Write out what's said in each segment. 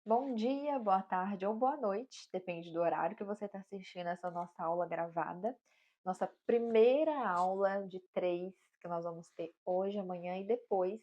Bom dia, boa tarde ou boa noite, depende do horário que você está assistindo essa nossa aula gravada. Nossa primeira aula de 3 que nós vamos ter hoje, amanhã e depois,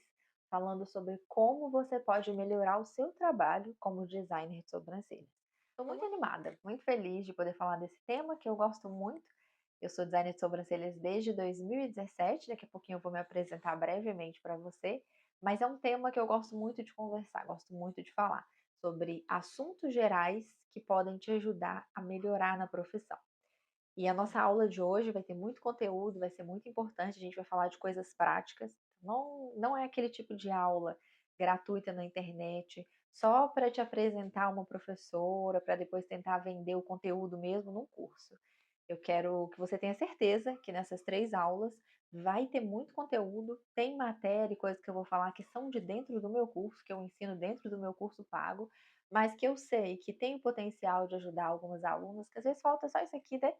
falando sobre como você pode melhorar o seu trabalho como designer de sobrancelhas. Estou muito animada, muito feliz de poder falar desse tema que eu gosto muito. Eu sou designer de sobrancelhas desde 2017, daqui a pouquinho eu vou me apresentar brevemente para você, mas é um tema que eu gosto muito de conversar, gosto muito de falar sobre assuntos gerais que podem te ajudar a melhorar na profissão. E a nossa aula de hoje vai ter muito conteúdo, vai ser muito importante, a gente vai falar de coisas práticas. Não é aquele tipo de aula gratuita na internet, só para te apresentar uma professora, para depois tentar vender o conteúdo mesmo num curso. Eu quero que você tenha certeza que nessas 3 aulas vai ter muito conteúdo, tem matéria e coisas que eu vou falar que são de dentro do meu curso, que eu ensino dentro do meu curso pago, mas que eu sei que tem o potencial de ajudar algumas alunas, que às vezes falta só isso aqui, né,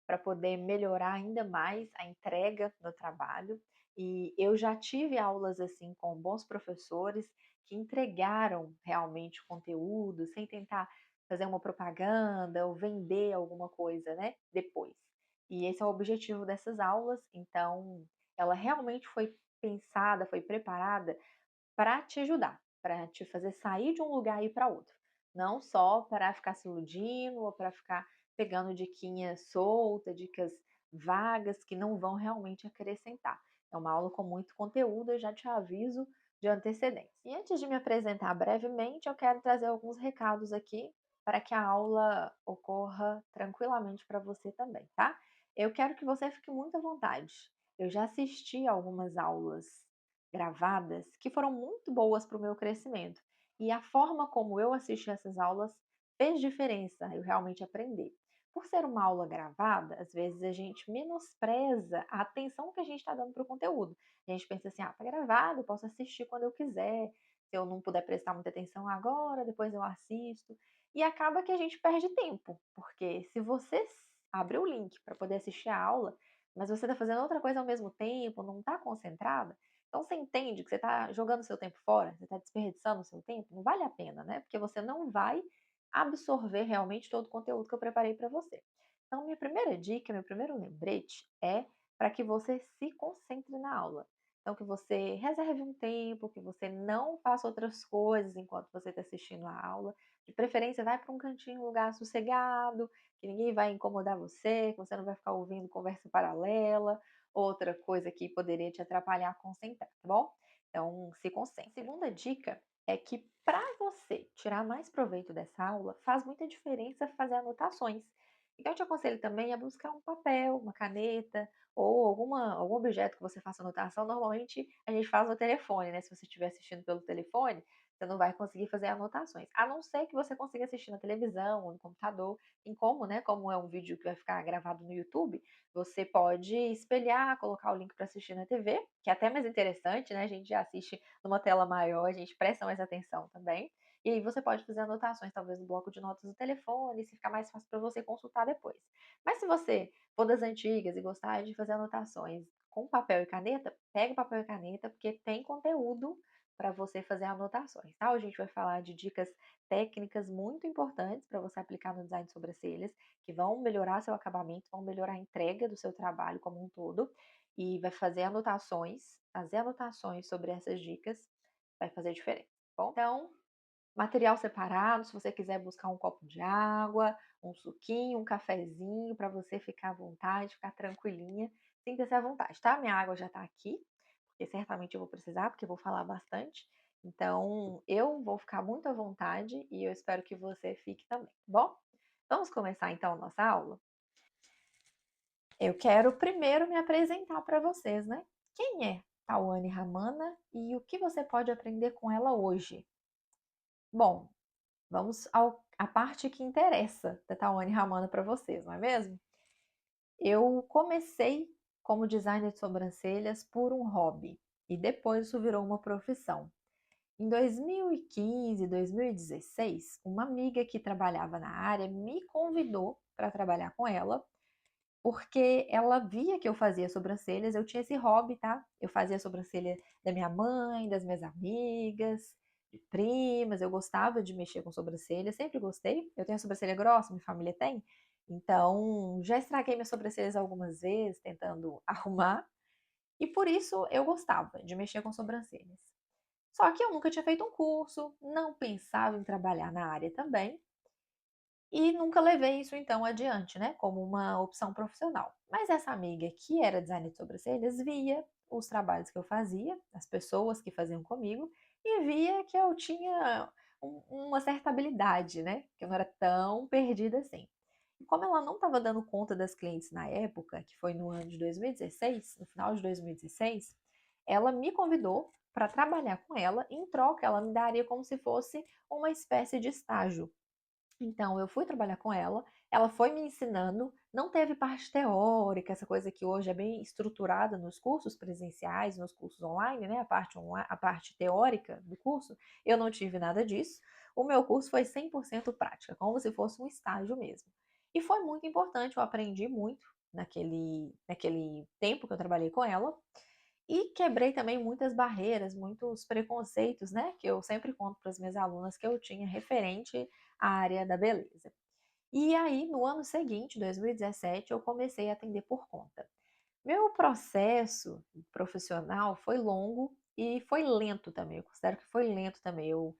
para poder melhorar ainda mais a entrega do trabalho. E eu já tive aulas assim com bons professores que entregaram realmente o conteúdo sem tentar fazer uma propaganda ou vender alguma coisa, né, depois. E esse é o objetivo dessas aulas, então ela realmente foi pensada, foi preparada para te ajudar, para te fazer sair de um lugar e ir para outro. Não só para ficar se iludindo ou para ficar pegando diquinhas soltas, dicas vagas que não vão realmente acrescentar. É uma aula com muito conteúdo, eu já te aviso de antecedência. E antes de me apresentar brevemente, eu quero trazer alguns recados aqui para que a aula ocorra tranquilamente para você também, tá? Eu quero que você fique muito à vontade. Eu já assisti algumas aulas gravadas que foram muito boas para o meu crescimento. E a forma como eu assisti essas aulas fez diferença, eu realmente aprendi. Por ser uma aula gravada, às vezes a gente menospreza a atenção que a gente está dando para o conteúdo. A gente pensa assim, tá gravado, eu posso assistir quando eu quiser. Se eu não puder prestar muita atenção agora, depois eu assisto. E acaba que a gente perde tempo, porque se você abrir o link para poder assistir a aula, mas você está fazendo outra coisa ao mesmo tempo, não está concentrada, então você entende que você está jogando seu tempo fora, você está desperdiçando o seu tempo, não vale a pena, né? Porque você não vai absorver realmente todo o conteúdo que eu preparei para você. Então, minha primeira dica, meu primeiro lembrete é para que você se concentre na aula. Então, que você reserve um tempo, que você não faça outras coisas enquanto você está assistindo a aula. De preferência, vai para um cantinho, um lugar sossegado, que ninguém vai incomodar você, que você não vai ficar ouvindo conversa paralela, outra coisa que poderia te atrapalhar a concentrar, tá bom? Então, se concentre. A segunda dica é que para você tirar mais proveito dessa aula, faz muita diferença fazer anotações. Então, eu te aconselho também a buscar um papel, uma caneta ou algum objeto que você faça anotação. Normalmente a gente faz no telefone, né? Se você estiver assistindo pelo telefone, você não vai conseguir fazer anotações. A não ser que você consiga assistir na televisão ou no computador. Em como, né? Como é um vídeo que vai ficar gravado no YouTube, você pode espelhar, colocar o link para assistir na TV, que é até mais interessante, né? A gente já assiste numa tela maior, a gente presta mais atenção também. E aí você pode fazer anotações, talvez no bloco de notas do telefone, se ficar mais fácil para você consultar depois. Mas se você for das antigas e gostar de fazer anotações com papel e caneta, pega o papel e caneta, porque tem conteúdo para você fazer anotações, tá? Hoje a gente vai falar de dicas técnicas muito importantes para você aplicar no design de sobrancelhas, que vão melhorar seu acabamento, vão melhorar a entrega do seu trabalho como um todo, e vai fazer anotações sobre essas dicas, vai fazer diferença, tá bom? Então, material separado, se você quiser buscar um copo de água, um suquinho, um cafezinho, para você ficar à vontade, ficar tranquilinha, sinta-se à vontade, tá? Minha água já tá aqui, porque certamente eu vou precisar, porque eu vou falar bastante. Então, eu vou ficar muito à vontade e eu espero que você fique também, tá bom? Vamos começar então a nossa aula? Eu quero primeiro me apresentar para vocês, né? Quem é Tawane Ramana e o que você pode aprender com ela hoje? Bom, vamos à parte que interessa da Tawane Ramana para vocês, não é mesmo? Eu comecei como designer de sobrancelhas por um hobby e depois isso virou uma profissão. Em 2015, 2016, uma amiga que trabalhava na área me convidou para trabalhar com ela, porque ela via que eu fazia sobrancelhas, eu tinha esse hobby, tá? Eu fazia sobrancelha da minha mãe, das minhas amigas, primas, eu gostava de mexer com sobrancelha, sempre gostei. Eu tenho a sobrancelha grossa, minha família tem. Então, já estraguei minhas sobrancelhas algumas vezes tentando arrumar, e por isso eu gostava de mexer com sobrancelhas. Só que eu nunca tinha feito um curso, não pensava em trabalhar na área também, e nunca levei isso então adiante, né, como uma opção profissional. Mas essa amiga que era designer de sobrancelhas via os trabalhos que eu fazia, as pessoas que faziam comigo, e via que eu tinha uma certa habilidade, né, que eu não era tão perdida assim. E como ela não estava dando conta das clientes na época, que foi no ano de 2016, no final de 2016, ela me convidou para trabalhar com ela. Em troca, ela me daria como se fosse uma espécie de estágio. Então, eu fui trabalhar com ela foi me ensinando, não teve parte teórica, essa coisa que hoje é bem estruturada nos cursos presenciais, nos cursos online, né? A parte teórica do curso, eu não tive nada disso. O meu curso foi 100% prática, como se fosse um estágio mesmo. E foi muito importante, eu aprendi muito naquele tempo que eu trabalhei com ela. E quebrei também muitas barreiras, muitos preconceitos, né? Que eu sempre conto para as minhas alunas que eu tinha referente à área da beleza. E aí, no ano seguinte, 2017, eu comecei a atender por conta. Meu processo profissional foi longo e foi lento também. Eu considero que foi lento também. Eu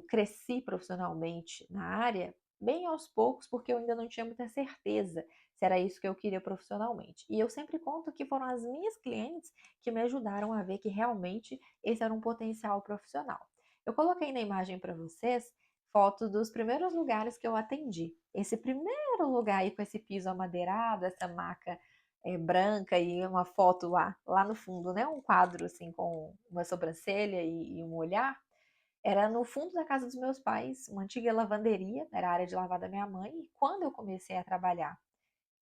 cresci profissionalmente na área bem aos poucos, porque eu ainda não tinha muita certeza se era isso que eu queria profissionalmente. E eu sempre conto que foram as minhas clientes que me ajudaram a ver que realmente esse era um potencial profissional. Eu coloquei na imagem para vocês fotos dos primeiros lugares que eu atendi. Esse primeiro lugar aí com esse piso amadeirado, essa maca branca e uma foto lá no fundo, né? Um quadro assim com uma sobrancelha e um olhar. Era no fundo da casa dos meus pais, uma antiga lavanderia, era a área de lavar da minha mãe. E quando eu comecei a trabalhar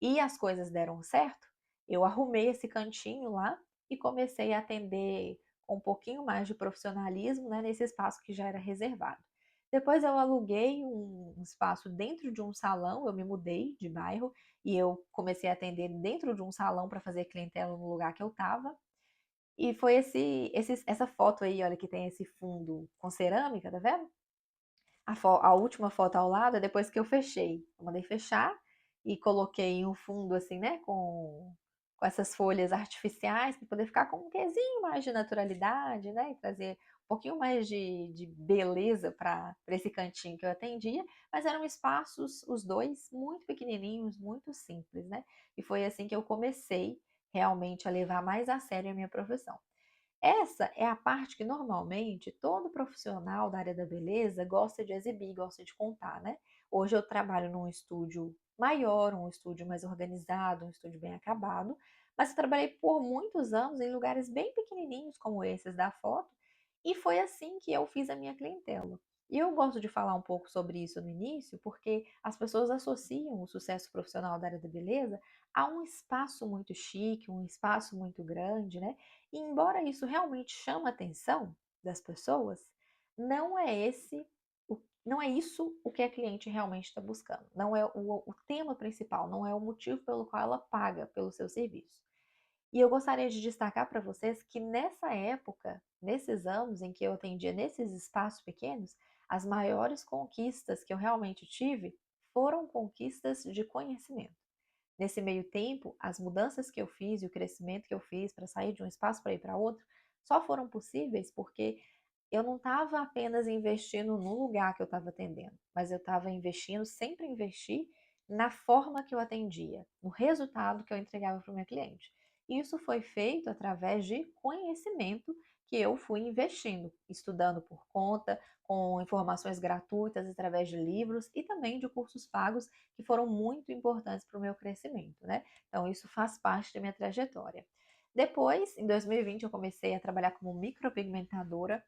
e as coisas deram certo, eu arrumei esse cantinho lá e comecei a atender com um pouquinho mais de profissionalismo, né, nesse espaço que já era reservado. Depois eu aluguei um espaço dentro de um salão, eu me mudei de bairro e eu comecei a atender dentro de um salão para fazer clientela no lugar que eu estava. E foi essa foto aí, olha, que tem esse fundo com cerâmica, tá vendo? A última foto ao lado é depois que eu fechei. Eu mandei fechar e coloquei um fundo assim, né, com essas folhas artificiais para poder ficar com um quezinho mais de naturalidade, né, e trazer um pouquinho mais de beleza para esse cantinho que eu atendia, mas eram espaços, os dois, muito pequenininhos, muito simples, né, e foi assim que eu comecei realmente a levar mais a sério a minha profissão. Essa é a parte que normalmente todo profissional da área da beleza gosta de exibir, gosta de contar, né? Hoje eu trabalho num estúdio maior, um estúdio mais organizado, um estúdio bem acabado, mas eu trabalhei por muitos anos em lugares bem pequenininhos como esses da foto, e foi assim que eu fiz a minha clientela. E eu gosto de falar um pouco sobre isso no início, porque as pessoas associam o sucesso profissional da área da beleza a um espaço muito chique, um espaço muito grande, né? E embora isso realmente chame a atenção das pessoas, não é esse, não é isso o que a cliente realmente está buscando. Não é o tema principal, não é o motivo pelo qual ela paga pelo seu serviço. E eu gostaria de destacar para vocês que nessa época, nesses anos em que eu atendia nesses espaços pequenos, as maiores conquistas que eu realmente tive foram conquistas de conhecimento. Nesse meio tempo, as mudanças que eu fiz e o crescimento que eu fiz para sair de um espaço para ir para outro só foram possíveis porque eu não estava apenas investindo no lugar que eu estava atendendo, mas eu estava investindo, sempre investi na forma que eu atendia, no resultado que eu entregava para o meu cliente. E isso foi feito através de conhecimento que eu fui investindo, estudando por conta, com informações gratuitas através de livros e também de cursos pagos que foram muito importantes para o meu crescimento, né? Então, isso faz parte da minha trajetória. Depois, em 2020, eu comecei a trabalhar como micropigmentadora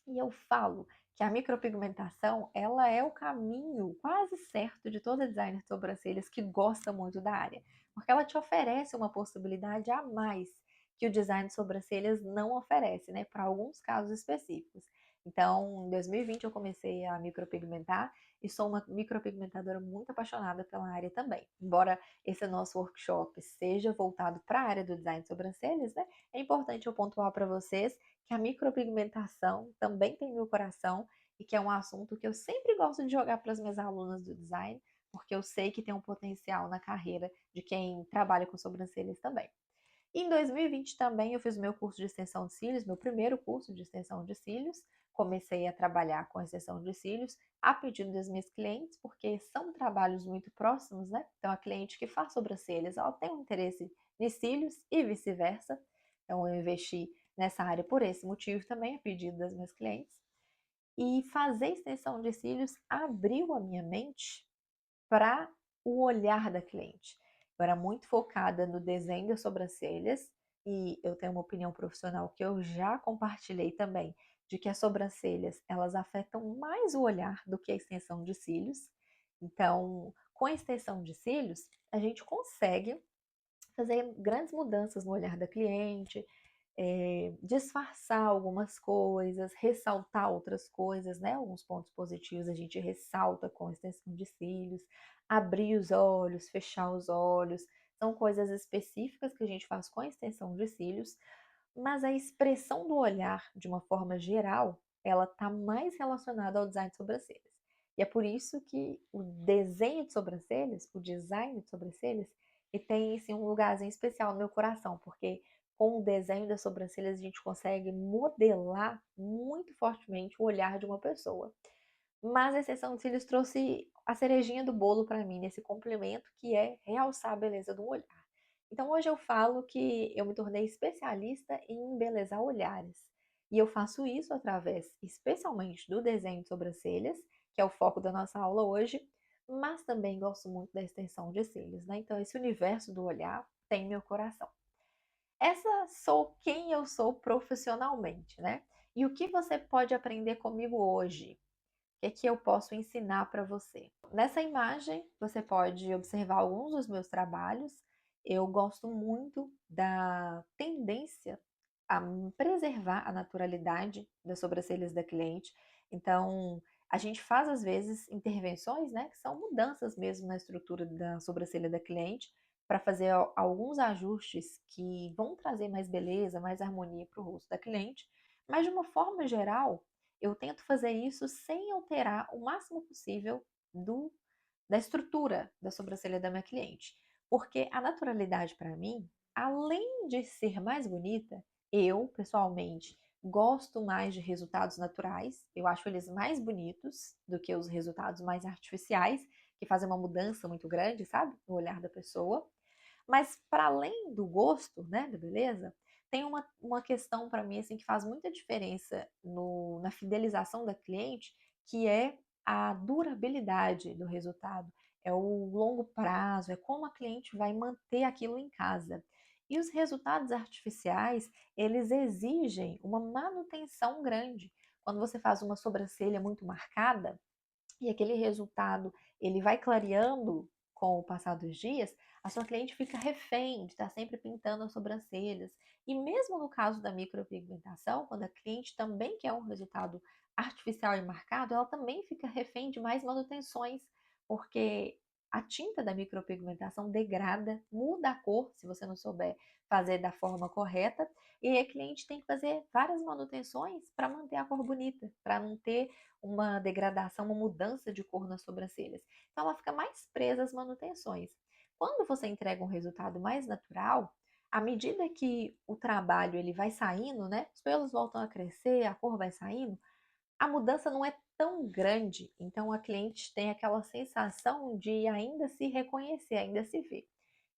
e eu falo que a micropigmentação, ela é o caminho quase certo de toda designer de sobrancelhas que gosta muito da área, porque ela te oferece uma possibilidade a mais que o design de sobrancelhas não oferece, né, para alguns casos específicos. Então, em 2020 eu comecei a micropigmentar e sou uma micropigmentadora muito apaixonada pela área também. Embora esse nosso workshop seja voltado para a área do design de sobrancelhas, né, é importante eu pontuar para vocês que a micropigmentação também tem meu coração e que é um assunto que eu sempre gosto de jogar para as minhas alunas do design, porque eu sei que tem um potencial na carreira de quem trabalha com sobrancelhas também. Em 2020 também eu fiz o meu curso de extensão de cílios, meu primeiro curso de extensão de cílios. Comecei a trabalhar com extensão de cílios a pedido das minhas clientes, porque são trabalhos muito próximos, né? Então a cliente que faz sobrancelhas, ela tem um interesse em cílios e vice-versa. Então eu investi nessa área por esse motivo também, a pedido das minhas clientes. E fazer extensão de cílios abriu a minha mente para o olhar da cliente. Eu era muito focada no desenho das sobrancelhas e eu tenho uma opinião profissional que eu já compartilhei também, de que as sobrancelhas, elas afetam mais o olhar do que a extensão de cílios. Então, com a extensão de cílios, a gente consegue fazer grandes mudanças no olhar da cliente, disfarçar algumas coisas, ressaltar outras coisas, né? Alguns pontos positivos a gente ressalta com extensão de cílios, abrir os olhos, fechar os olhos, são coisas específicas que a gente faz com a extensão de cílios, mas a expressão do olhar, de uma forma geral, ela está mais relacionada ao design de sobrancelhas. E é por isso que o desenho de sobrancelhas, o design de sobrancelhas, ele tem assim, um lugarzinho especial no meu coração, porque com o desenho das sobrancelhas a gente consegue modelar muito fortemente o olhar de uma pessoa. Mas a exceção de cílios trouxe a cerejinha do bolo para mim, nesse complemento que é realçar a beleza do olhar. Então hoje eu falo que eu me tornei especialista em embelezar olhares. E eu faço isso através, especialmente do desenho de sobrancelhas, que é o foco da nossa aula hoje, mas também gosto muito da extensão de cílios, né? Então esse universo do olhar tem meu coração. Essa sou quem eu sou profissionalmente, né? E o que você pode aprender comigo hoje? O que eu posso ensinar para você? Nessa imagem, você pode observar alguns dos meus trabalhos. Eu gosto muito da tendência a preservar a naturalidade das sobrancelhas da cliente. Então, a gente faz às vezes intervenções, né, que são mudanças mesmo na estrutura da sobrancelha da cliente, para fazer alguns ajustes que vão trazer mais beleza, mais harmonia para o rosto da cliente. Mas de uma forma geral, eu tento fazer isso sem alterar o máximo possível da estrutura da sobrancelha da minha cliente. Porque a naturalidade, para mim, além de ser mais bonita, eu, pessoalmente, gosto mais de resultados naturais. Eu acho eles mais bonitos do que os resultados mais artificiais, que fazem uma mudança muito grande, sabe? No olhar da pessoa. Mas para além do gosto, né, da beleza, tem uma questão para mim assim que faz muita diferença na fidelização da cliente, que é a durabilidade do resultado, é o longo prazo, é como a cliente vai manter aquilo em casa. E os resultados artificiais, eles exigem uma manutenção grande. Quando você faz uma sobrancelha muito marcada, e aquele resultado ele vai clareando com o passar dos dias, a sua cliente fica refém de estar sempre pintando as sobrancelhas. E mesmo no caso da micropigmentação, quando a cliente também quer um resultado artificial e marcado, ela também fica refém de mais manutenções, porque a tinta da micropigmentação degrada, muda a cor, se você não souber fazer da forma correta, e a cliente tem que fazer várias manutenções para manter a cor bonita, para não ter uma degradação, uma mudança de cor nas sobrancelhas. Então ela fica mais presa às manutenções. Quando você entrega um resultado mais natural, à medida que o trabalho ele vai saindo, né? Os pelos voltam a crescer, a cor vai saindo, a mudança não é tão grande, então a cliente tem aquela sensação de ainda se reconhecer, ainda se ver.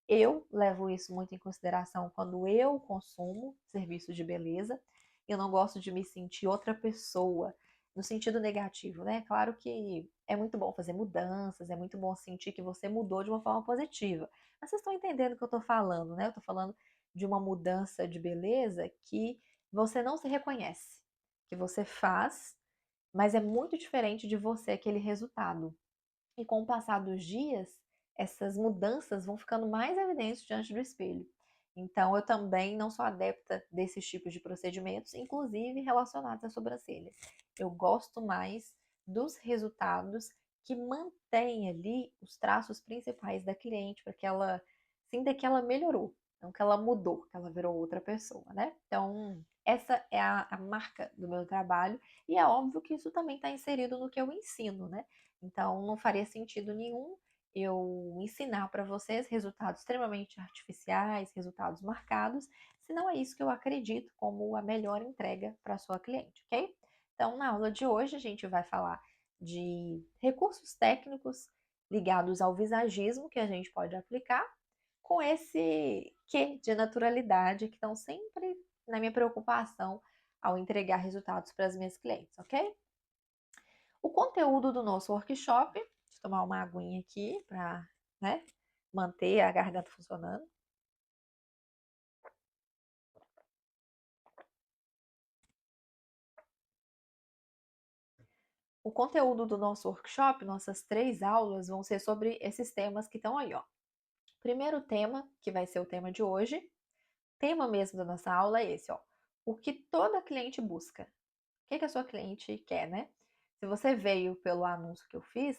Eu levo isso muito em consideração quando eu consumo serviços de beleza. Eu não gosto de me sentir outra pessoa, no sentido negativo, né? Claro que é muito bom fazer mudanças, é muito bom sentir que você mudou de uma forma positiva. Mas vocês estão entendendo o que eu estou falando, né? Eu estou falando de uma mudança de beleza que você não se reconhece, que você faz, mas é muito diferente de você aquele resultado. E com o passar dos dias, essas mudanças vão ficando mais evidentes diante do espelho. Então, eu também não sou adepta desses tipos de procedimentos, inclusive relacionados às sobrancelhas. Eu gosto mais dos resultados que mantêm ali os traços principais da cliente, para que ela sinta que ela melhorou, não que ela mudou, que ela virou outra pessoa, né? Então, essa é a marca do meu trabalho, e é óbvio que isso também está inserido no que eu ensino, né? Então, não faria sentido nenhum eu ensinar para vocês resultados extremamente artificiais, resultados marcados, se não é isso que eu acredito como a melhor entrega para a sua cliente, ok? Então, na aula de hoje, a gente vai falar de recursos técnicos ligados ao visagismo que a gente pode aplicar com esse quê de naturalidade que estão sempre na minha preocupação ao entregar resultados para as minhas clientes, ok? O conteúdo do nosso workshop, deixa eu tomar uma aguinha aqui para, né, manter a garganta funcionando. O conteúdo do nosso workshop, nossas 3 aulas, vão ser sobre esses temas que estão aí, ó. Primeiro tema, que vai ser o tema de hoje, tema mesmo da nossa aula é esse, ó. O que toda cliente busca. O que a sua cliente quer, né? Se você veio pelo anúncio que eu fiz,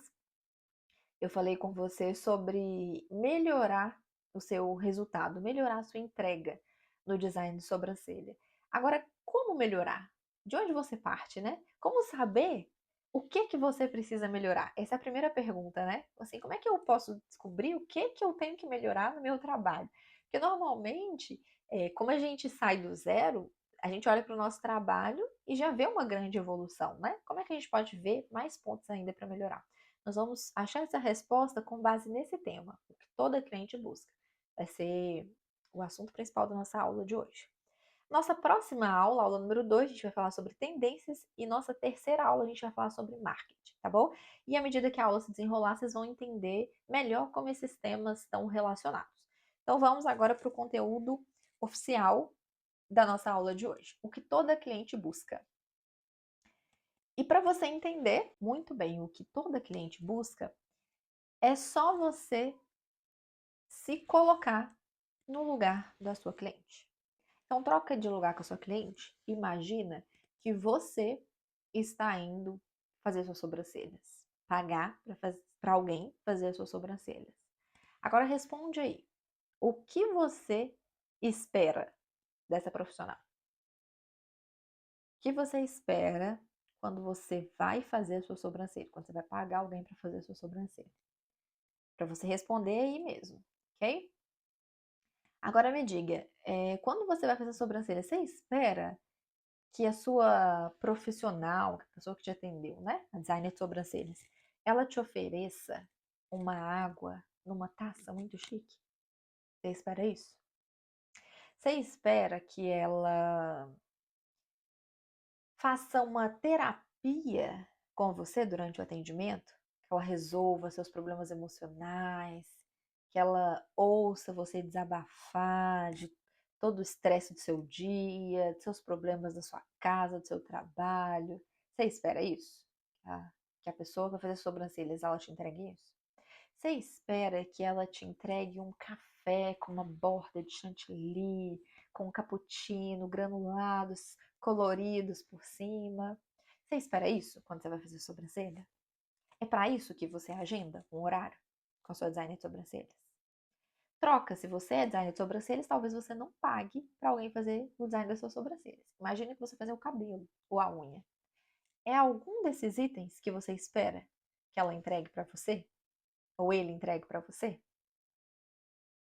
eu falei com você sobre melhorar o seu resultado, melhorar a sua entrega no design de sobrancelha. Agora, como melhorar? De onde você parte, né? Como saber o que você precisa melhorar? Essa é a primeira pergunta, né? Assim, como é que eu posso descobrir o que eu tenho que melhorar no meu trabalho? Porque normalmente, como a gente sai do zero, a gente olha para o nosso trabalho e já vê uma grande evolução, né? Como é que a gente pode ver mais pontos ainda para melhorar? Nós vamos achar essa resposta com base nesse tema, o que toda cliente busca. Vai ser o assunto principal da nossa aula de hoje. Nossa próxima aula, aula número 2, a gente vai falar sobre tendências e nossa terceira aula a gente vai falar sobre marketing, tá bom? E à medida que a aula se desenrolar, vocês vão entender melhor como esses temas estão relacionados. Então vamos agora para o conteúdo oficial da nossa aula de hoje. O que toda cliente busca. E para você entender muito bem o que toda cliente busca, é só você se colocar no lugar da sua cliente. Então, troca de lugar com a sua cliente. Imagina que você está indo fazer suas sobrancelhas. Pagar para alguém fazer as suas sobrancelhas. Agora responde aí. O que você espera dessa profissional? O que você espera quando você vai fazer a sua sobrancelha? Quando você vai pagar alguém para fazer a sua sobrancelha? Para você responder aí mesmo, ok? Agora me diga, quando você vai fazer a sobrancelha, você espera que a sua profissional, a pessoa que te atendeu, né, a designer de sobrancelhas, ela te ofereça uma água numa taça muito chique? Você espera isso? Você espera que ela faça uma terapia com você durante o atendimento? Que ela resolva seus problemas emocionais, que ela ouça você desabafar de todo o estresse do seu dia, dos seus problemas da sua casa, do seu trabalho. Você espera isso? Que a pessoa que vai fazer sobrancelhas, ela te entregue isso? Você espera que ela te entregue um café com uma borda de chantilly, com um cappuccino, granulados coloridos por cima? Você espera isso quando você vai fazer sobrancelha? É para isso que você agenda um horário com a sua designer de sobrancelhas? Troca, se você é designer de sobrancelhas, talvez você não pague para alguém fazer o design das suas sobrancelhas. Imagina que você fazer o cabelo ou a unha. É algum desses itens que você espera que ela entregue para você? Ou ele entregue para você?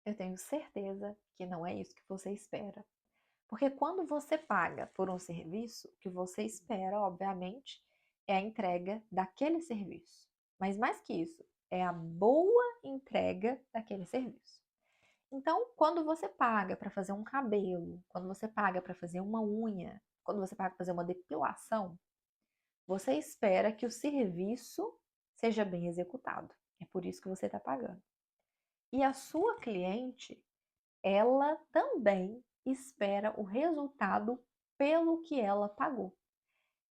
Eu tenho certeza que não é isso que você espera. Porque quando você paga por um serviço, o que você espera, obviamente, é a entrega daquele serviço. Mas mais que isso, é a boa entrega daquele serviço. Então, quando você paga para fazer um cabelo, quando você paga para fazer uma unha, quando você paga para fazer uma depilação, você espera que o serviço seja bem executado. É por isso que você está pagando. E a sua cliente, ela também espera o resultado pelo que ela pagou.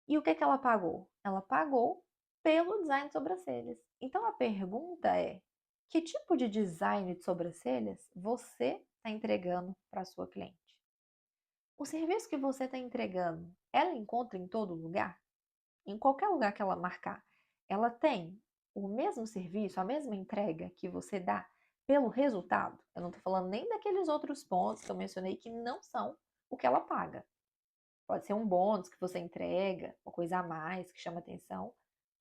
E o que ela pagou? Ela pagou pelo design de sobrancelhas. Então a pergunta é: que tipo de design de sobrancelhas você está entregando para a sua cliente? O serviço que você está entregando, ela encontra em todo lugar? Em qualquer lugar que ela marcar, ela tem o mesmo serviço, a mesma entrega que você dá pelo resultado? Eu não estou falando nem daqueles outros pontos que eu mencionei que não são o que ela paga. Pode ser um bônus que você entrega, uma coisa a mais que chama atenção,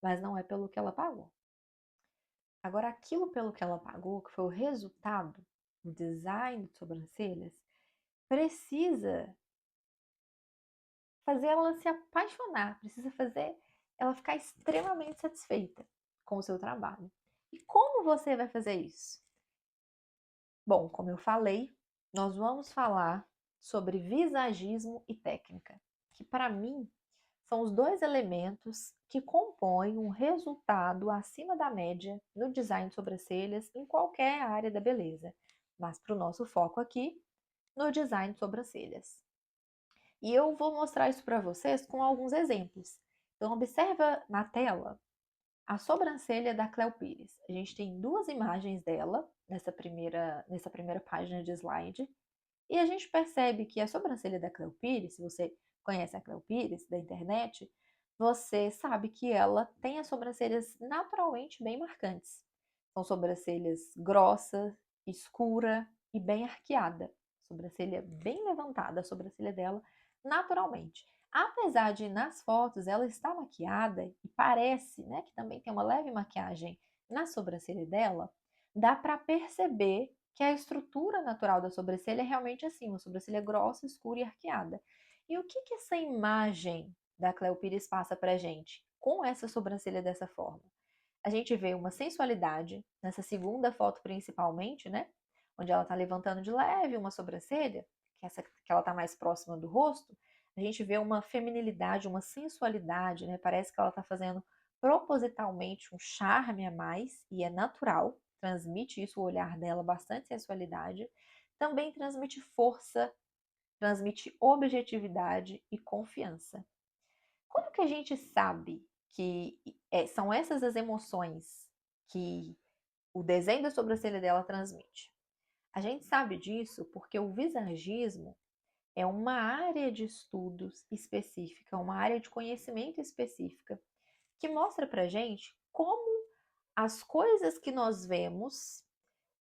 mas não é pelo que ela pagou. Agora, aquilo pelo que ela pagou, que foi o resultado do design de sobrancelhas, precisa fazer ela se apaixonar, precisa fazer ela ficar extremamente satisfeita com o seu trabalho. E como você vai fazer isso? Bom, como eu falei, nós vamos falar sobre visagismo e técnica, que para mim são os dois elementos que compõem um resultado acima da média no design de sobrancelhas em qualquer área da beleza, mas para o nosso foco aqui, no design de sobrancelhas. E eu vou mostrar isso para vocês com alguns exemplos. Então, observa na tela a sobrancelha da Cleo Pires. A gente tem duas imagens dela nessa primeira página de slide. E a gente percebe que a sobrancelha da Cleo Pires, se você conhece a Cleo Pires da internet, você sabe que ela tem as sobrancelhas naturalmente bem marcantes. São sobrancelhas grossa, escura e bem arqueada. Sobrancelha bem levantada, a sobrancelha dela naturalmente. Apesar de nas fotos ela estar maquiada e parece, né, que também tem uma leve maquiagem na sobrancelha dela, dá para perceber que a estrutura natural da sobrancelha é realmente assim, uma sobrancelha grossa, escura e arqueada. E o que essa imagem da Cleo Pires passa pra gente com essa sobrancelha dessa forma? A gente vê uma sensualidade nessa segunda foto principalmente, né? Onde ela tá levantando de leve uma sobrancelha, que ela tá mais próxima do rosto. A gente vê uma feminilidade, uma sensualidade, né? Parece que ela tá fazendo propositalmente um charme a mais e é natural, transmite isso o olhar dela, bastante sensualidade. Também transmite força, transmite objetividade e confiança. Como que a gente sabe que são essas as emoções que o desenho da sobrancelha dela transmite? A gente sabe disso porque o visagismo é uma área de estudos específica, uma área de conhecimento específica, que mostra pra gente como as coisas que nós vemos,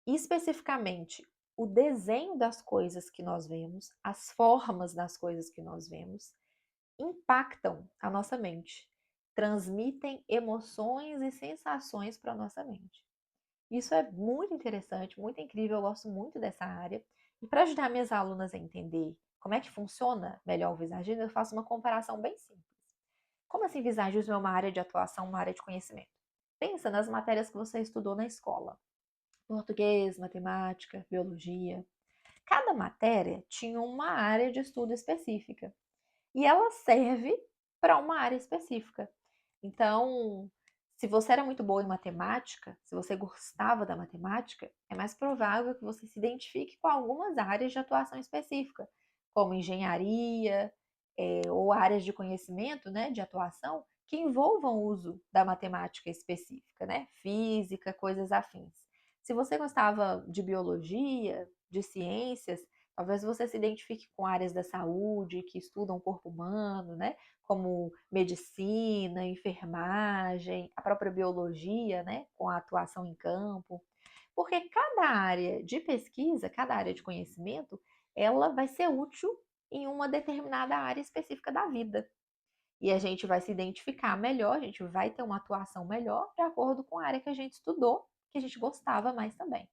especificamente o desenho das coisas que nós vemos, as formas das coisas que nós vemos, impactam a nossa mente, transmitem emoções e sensações para a nossa mente. Isso é muito interessante, muito incrível, eu gosto muito dessa área. E para ajudar minhas alunas a entender como é que funciona melhor o visagismo, eu faço uma comparação bem simples. Como assim visagismo é uma área de atuação, uma área de conhecimento? Pensa nas matérias que você estudou na escola. Português, matemática, biologia. Cada matéria tinha uma área de estudo específica e ela serve para uma área específica. Então, se você era muito boa em matemática, se você gostava da matemática, é mais provável que você se identifique com algumas áreas de atuação específica, como engenharia, ou áreas de conhecimento, né, de atuação, que envolvam o uso da matemática específica, né, física, coisas afins. Se você gostava de biologia, de ciências, talvez você se identifique com áreas da saúde que estudam o corpo humano, né? Como medicina, enfermagem, a própria biologia, né? Com a atuação em campo. Porque cada área de pesquisa, cada área de conhecimento, ela vai ser útil em uma determinada área específica da vida. E a gente vai se identificar melhor, a gente vai ter uma atuação melhor de acordo com a área que a gente estudou, que a gente gostava mais também.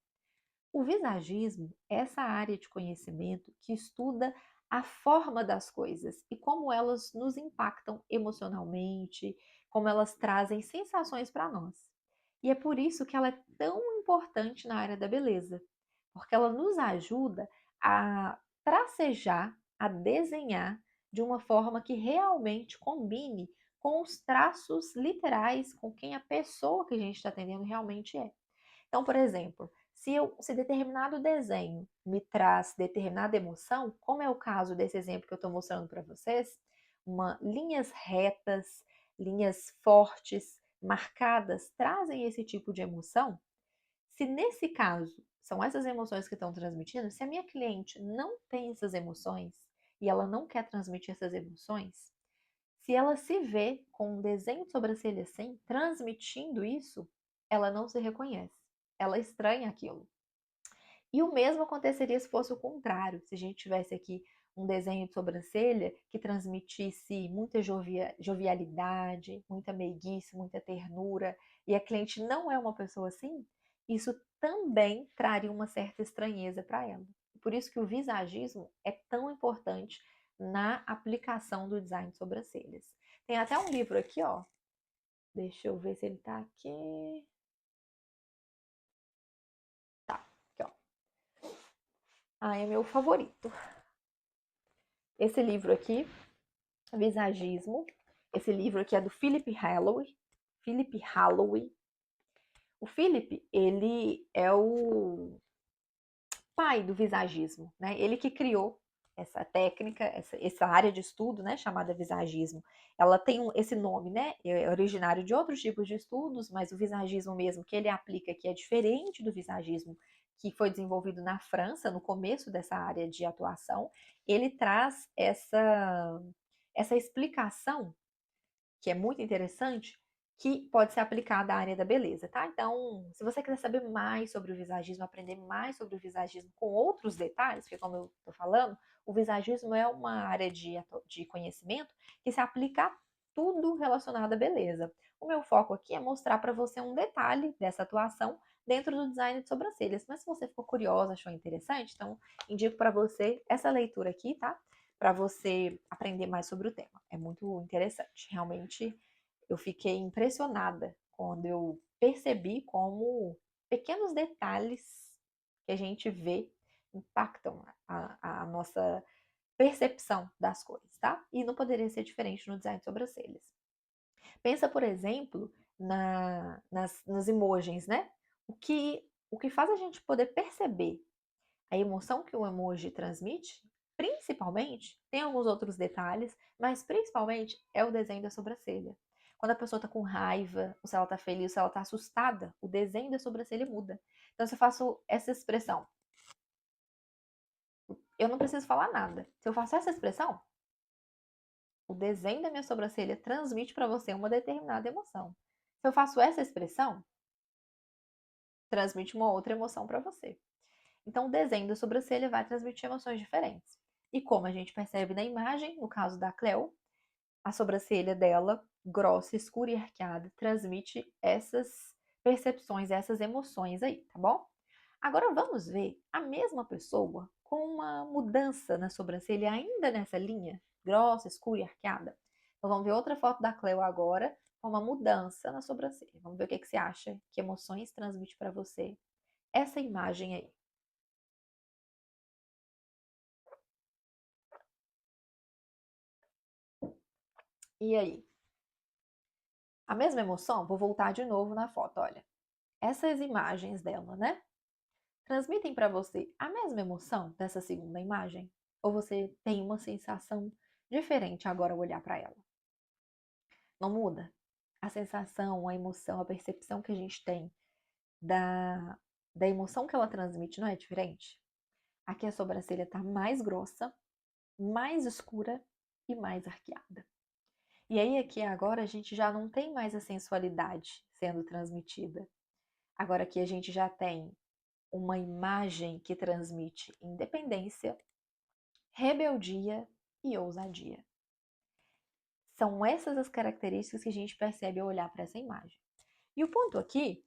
O visagismo é essa área de conhecimento que estuda a forma das coisas e como elas nos impactam emocionalmente, como elas trazem sensações para nós. E é por isso que ela é tão importante na área da beleza, porque ela nos ajuda a tracejar, a desenhar de uma forma que realmente combine com os traços literais, com quem a pessoa que a gente está atendendo realmente é. Então, por exemplo, se determinado desenho me traz determinada emoção, como é o caso desse exemplo que eu estou mostrando para vocês, linhas retas, linhas fortes, marcadas, trazem esse tipo de emoção. Se nesse caso são essas emoções que estão transmitindo, se a minha cliente não tem essas emoções e ela não quer transmitir essas emoções, se ela se vê com um desenho de sobrancelha assim, transmitindo isso, ela não se reconhece. Ela estranha aquilo. E o mesmo aconteceria se fosse o contrário, se a gente tivesse aqui um desenho de sobrancelha que transmitisse muita jovialidade, muita meiguice, muita ternura, e a cliente não é uma pessoa assim, isso também traria uma certa estranheza para ela. Por isso que o visagismo é tão importante na aplicação do design de sobrancelhas. Tem até um livro aqui, ó. Deixa eu ver se ele tá aqui. Tá, aqui, ó. Ah, é meu favorito. Esse livro aqui, Visagismo. Esse livro aqui é do Philip Holloway. Philip Holloway. O Philip, ele é o pai do visagismo, né? Ele que criou essa técnica, essa área de estudo, né, chamada visagismo. Ela tem esse nome, né? É originário de outros tipos de estudos, mas o visagismo mesmo que ele aplica aqui é diferente do visagismo que foi desenvolvido na França no começo dessa área de atuação. Ele traz essa explicação que é muito interessante, que pode ser aplicada à área da beleza, tá? Então, se você quiser saber mais sobre o visagismo, aprender mais sobre o visagismo com outros detalhes, porque como eu tô falando, o visagismo é uma área de conhecimento que se aplica a tudo relacionado à beleza. O meu foco aqui é mostrar para você um detalhe dessa atuação dentro do design de sobrancelhas. Mas se você ficou curiosa, achou interessante, então indico para você essa leitura aqui, tá? Para você aprender mais sobre o tema. É muito interessante. Realmente, eu fiquei impressionada quando eu percebi como pequenos detalhes que a gente vê impactam a nossa percepção das cores, tá? E não poderia ser diferente no design de sobrancelhas. Pensa, por exemplo, nos emojis, né? O que faz a gente poder perceber a emoção que o emoji transmite, principalmente, tem alguns outros detalhes, mas principalmente é o desenho da sobrancelha. Quando a pessoa tá com raiva, ou se ela tá feliz, ou se ela tá assustada, o desenho da sobrancelha muda. Então, se eu faço essa expressão, eu não preciso falar nada. Se eu faço essa expressão, o desenho da minha sobrancelha transmite para você uma determinada emoção. Se eu faço essa expressão, transmite uma outra emoção para você. Então, o desenho da sobrancelha vai transmitir emoções diferentes. E como a gente percebe na imagem, no caso da Cleo, a sobrancelha dela, grossa, escura e arqueada, transmite essas percepções, essas emoções aí, tá bom? Agora vamos ver a mesma pessoa com uma mudança na sobrancelha, ainda nessa linha, grossa, escura e arqueada. Então vamos ver outra foto da Cleo agora, com uma mudança na sobrancelha. Vamos ver o que, que você acha, que emoções transmite para você essa imagem aí. E aí? A mesma emoção? Vou voltar de novo na foto, olha. Essas imagens dela, né? Transmitem para você a mesma emoção dessa segunda imagem? Ou você tem uma sensação diferente agora ao olhar para ela? Não muda? A sensação, a emoção, a percepção que a gente tem da, da emoção que ela transmite não é diferente? Aqui a sobrancelha está mais grossa, mais escura e mais arqueada. E aí aqui agora a gente já não tem mais a sensualidade sendo transmitida. Agora aqui a gente já tem uma imagem que transmite independência, rebeldia e ousadia. São essas as características que a gente percebe ao olhar para essa imagem. E o ponto aqui,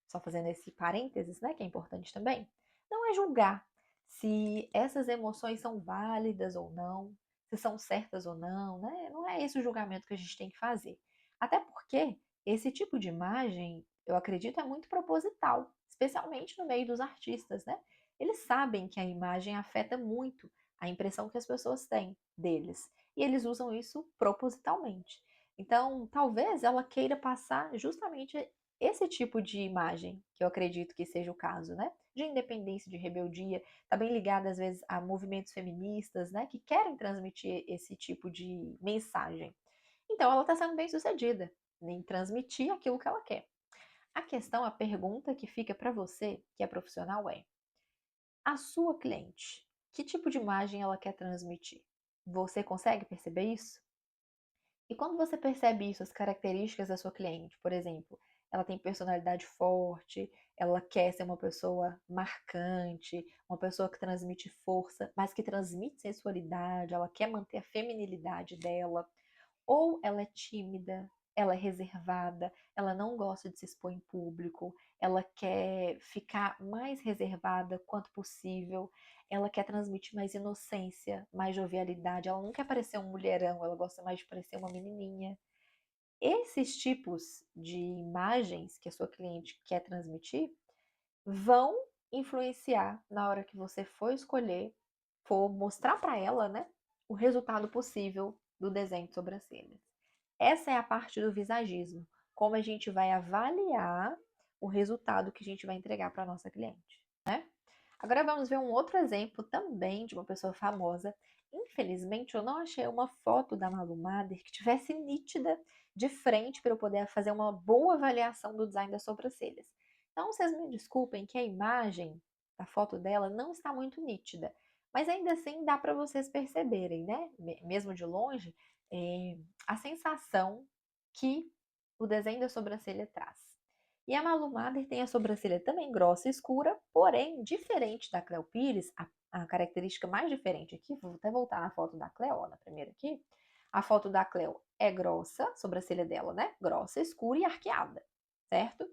só fazendo esse parênteses, né, que é importante também, não é julgar se essas emoções são válidas ou não, se são certas ou não, né? Não é esse o julgamento que a gente tem que fazer. Até porque esse tipo de imagem, eu acredito, é muito proposital, especialmente no meio dos artistas, né? Eles sabem que a imagem afeta muito a impressão que as pessoas têm deles, e eles usam isso propositalmente. Então, talvez ela queira passar justamente esse tipo de imagem, que eu acredito que seja o caso, né? De independência, de rebeldia, está bem ligada às vezes a movimentos feministas, né? Que querem transmitir esse tipo de mensagem. Então ela está sendo bem sucedida em transmitir aquilo que ela quer. A questão, a pergunta que fica para você, que é profissional, é: a sua cliente, que tipo de imagem ela quer transmitir? Você consegue perceber isso? E quando você percebe isso, as características da sua cliente, por exemplo, ela tem personalidade forte, ela quer ser uma pessoa marcante, uma pessoa que transmite força, mas que transmite sensualidade, ela quer manter a feminilidade dela, ou ela é tímida, ela é reservada, ela não gosta de se expor em público, ela quer ficar mais reservada quanto possível, ela quer transmitir mais inocência, mais jovialidade, ela não quer parecer um mulherão, ela gosta mais de parecer uma menininha. Esses tipos de imagens que a sua cliente quer transmitir vão influenciar na hora que você for escolher, for mostrar para ela, né, o resultado possível do desenho de sobrancelhas. Essa é a parte do visagismo, como a gente vai avaliar o resultado que a gente vai entregar para a nossa cliente, né? Agora vamos ver um outro exemplo também de uma pessoa famosa. Infelizmente, eu não achei uma foto da Malu Mader que tivesse nítida de frente para eu poder fazer uma boa avaliação do design das sobrancelhas. Então, vocês me desculpem que a imagem da foto dela não está muito nítida, mas ainda assim dá para vocês perceberem, né? Mesmo de longe, a sensação que o desenho da sobrancelha traz. E a Malu Mader tem a sobrancelha também grossa e escura, porém, diferente da Cleo Pires, a característica mais diferente aqui, vou até voltar na foto da Cleo, ó, na primeira aqui, a foto da Cleo é grossa, a sobrancelha dela, né? Grossa, escura e arqueada, certo?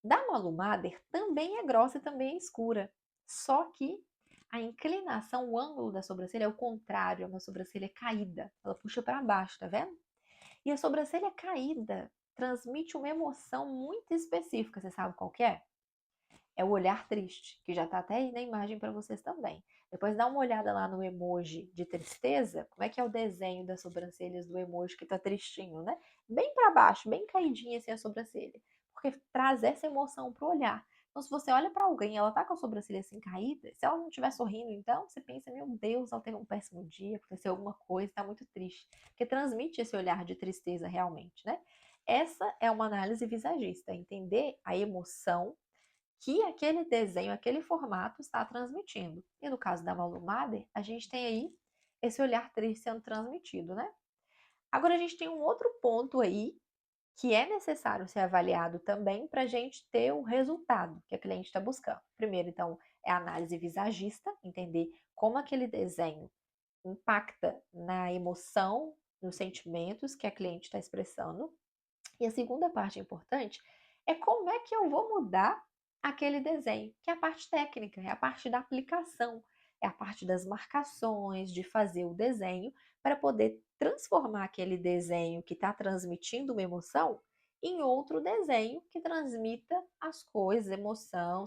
Da Malu Mader também é grossa e também é escura, só que a inclinação, o ângulo da sobrancelha é o contrário, é uma sobrancelha caída, ela puxa para baixo, tá vendo? E a sobrancelha caída transmite uma emoção muito específica. Você sabe qual que é? É o olhar triste, que já tá até aí na imagem para vocês também. Depois dá uma olhada lá no emoji de tristeza, como é que é o desenho das sobrancelhas do emoji que tá tristinho, né? Bem para baixo, bem caidinha assim a sobrancelha, porque traz essa emoção pro olhar. Então, se você olha para alguém e ela tá com a sobrancelha assim caída, se ela não estiver sorrindo, então você pensa, meu Deus, ela teve um péssimo dia, aconteceu alguma coisa, tá muito triste. Porque transmite esse olhar de tristeza realmente, né? Essa é uma análise visagista, entender a emoção que aquele desenho, aquele formato está transmitindo. E no caso da Malu Mader, a gente tem aí esse olhar triste sendo transmitido, né? Agora a gente tem um outro ponto aí que é necessário ser avaliado também para a gente ter o resultado que a cliente está buscando. Primeiro, então, é a análise visagista, entender como aquele desenho impacta na emoção, nos sentimentos que a cliente está expressando. E a segunda parte importante é como é que eu vou mudar aquele desenho, que é a parte técnica, é a parte da aplicação, é a parte das marcações, de fazer o desenho para poder transformar aquele desenho que está transmitindo uma emoção em outro desenho que transmita as coisas, emoção,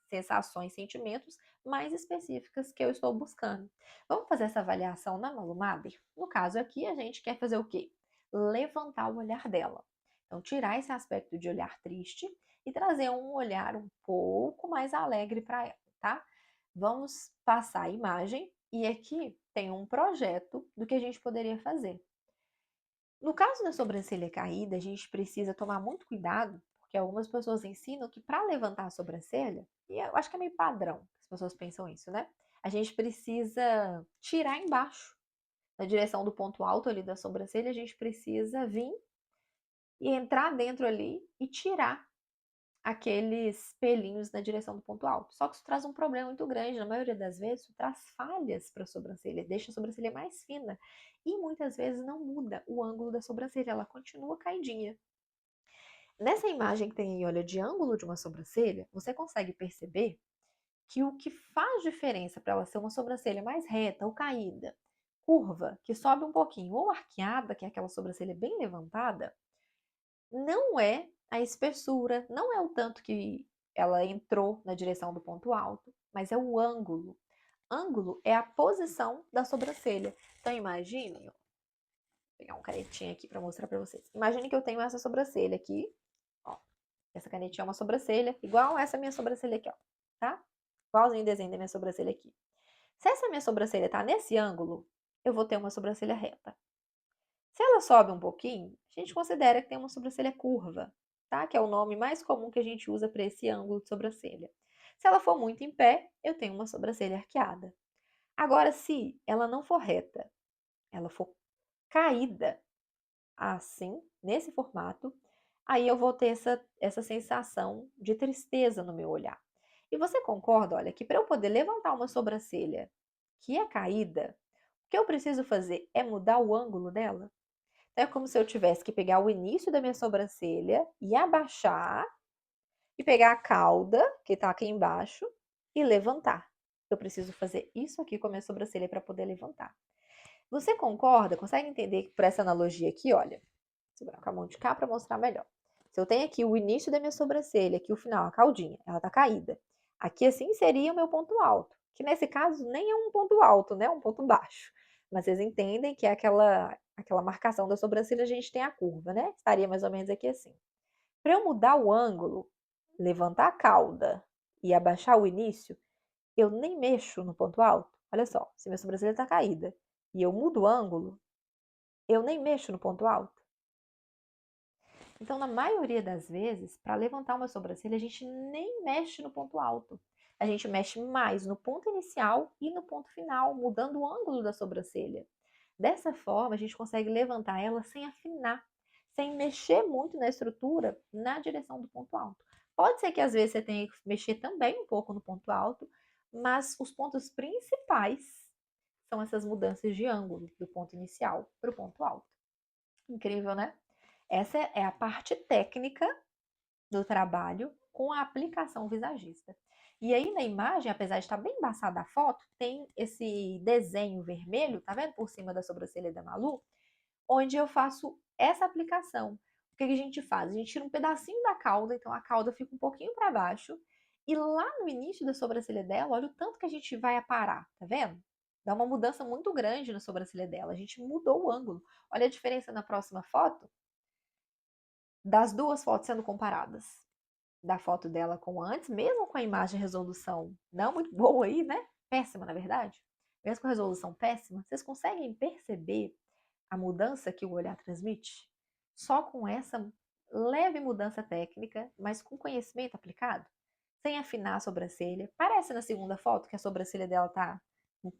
sensações, sentimentos mais específicas que eu estou buscando. Vamos fazer essa avaliação na Malu Mader? No caso aqui, a gente quer fazer o quê? Levantar o olhar dela. Então, tirar esse aspecto de olhar triste e trazer um olhar um pouco mais alegre para ela, tá? Vamos passar a imagem e aqui tem um projeto do que a gente poderia fazer. No caso da sobrancelha caída, a gente precisa tomar muito cuidado, porque algumas pessoas ensinam que para levantar a sobrancelha, e eu acho que é meio padrão, as pessoas pensam isso, né? A gente precisa tirar embaixo, na direção do ponto alto ali da sobrancelha, a gente precisa vir e entrar dentro ali e tirar aqueles pelinhos na direção do ponto alto. Só que isso traz um problema muito grande. Na maioria das vezes, isso traz falhas para a sobrancelha, deixa a sobrancelha mais fina. E muitas vezes não muda o ângulo da sobrancelha, ela continua caidinha. Nessa imagem que tem aí, olha, de ângulo de uma sobrancelha, você consegue perceber que o que faz diferença para ela ser uma sobrancelha mais reta ou caída, curva, que sobe um pouquinho, ou arqueada, que é aquela sobrancelha bem levantada, não é a espessura, não é o tanto que ela entrou na direção do ponto alto, mas é o ângulo. Ângulo é a posição da sobrancelha. Então imagine, vou pegar um canetinha aqui para mostrar para vocês. Imagine que eu tenho essa sobrancelha aqui, ó. Essa canetinha é uma sobrancelha, igual essa minha sobrancelha aqui, ó, tá? Igualzinho o desenho da minha sobrancelha aqui. Se essa minha sobrancelha tá nesse ângulo, eu vou ter uma sobrancelha reta. Se ela sobe um pouquinho, a gente considera que tem uma sobrancelha curva, tá? Que é o nome mais comum que a gente usa para esse ângulo de sobrancelha. Se ela for muito em pé, eu tenho uma sobrancelha arqueada. Agora, se ela não for reta, ela for caída, assim, nesse formato, aí eu vou ter essa sensação de tristeza no meu olhar. E você concorda, olha, que para eu poder levantar uma sobrancelha que é caída, o que eu preciso fazer é mudar o ângulo dela? Então, é como se eu tivesse que pegar o início da minha sobrancelha e abaixar, e pegar a cauda, que está aqui embaixo, e levantar. Eu preciso fazer isso aqui com a minha sobrancelha para poder levantar. Você concorda? Consegue entender que por essa analogia aqui, olha, vou segurar com a mão de cá para mostrar melhor. Se eu tenho aqui o início da minha sobrancelha, aqui o final, a caudinha, ela está caída. Aqui assim seria o meu ponto alto, que nesse caso nem é um ponto alto, né? É um ponto baixo. Mas vocês entendem que é aquela marcação da sobrancelha, a gente tem a curva, né? Estaria mais ou menos aqui assim. Para eu mudar o ângulo, levantar a cauda e abaixar o início, eu nem mexo no ponto alto. Olha só, se minha sobrancelha está caída e eu mudo o ângulo, eu nem mexo no ponto alto. Então, na maioria das vezes, para levantar uma sobrancelha, a gente nem mexe no ponto alto. A gente mexe mais no ponto inicial e no ponto final, mudando o ângulo da sobrancelha. Dessa forma, a gente consegue levantar ela sem afinar, sem mexer muito na estrutura na direção do ponto alto. Pode ser que às vezes você tenha que mexer também um pouco no ponto alto, mas os pontos principais são essas mudanças de ângulo do ponto inicial para o ponto alto. Incrível, né? Essa é a parte técnica do trabalho com a aplicação visagista. E aí na imagem, apesar de estar bem embaçada a foto, tem esse desenho vermelho, tá vendo por cima da sobrancelha da Malu? Onde eu faço essa aplicação. O que a gente faz? A gente tira um pedacinho da cauda, então a cauda fica um pouquinho para baixo, e lá no início da sobrancelha dela, olha o tanto que a gente vai aparar, tá vendo? Dá uma mudança muito grande na sobrancelha dela. A gente mudou o ângulo. Olha a diferença na próxima foto das duas fotos sendo comparadas. Da foto dela com antes, mesmo com a imagem resolução não muito boa aí, né? Péssima, na verdade. Mesmo com a resolução péssima, vocês conseguem perceber a mudança que o olhar transmite? Só com essa leve mudança técnica, mas com conhecimento aplicado? Sem afinar a sobrancelha. Parece na segunda foto que a sobrancelha dela tá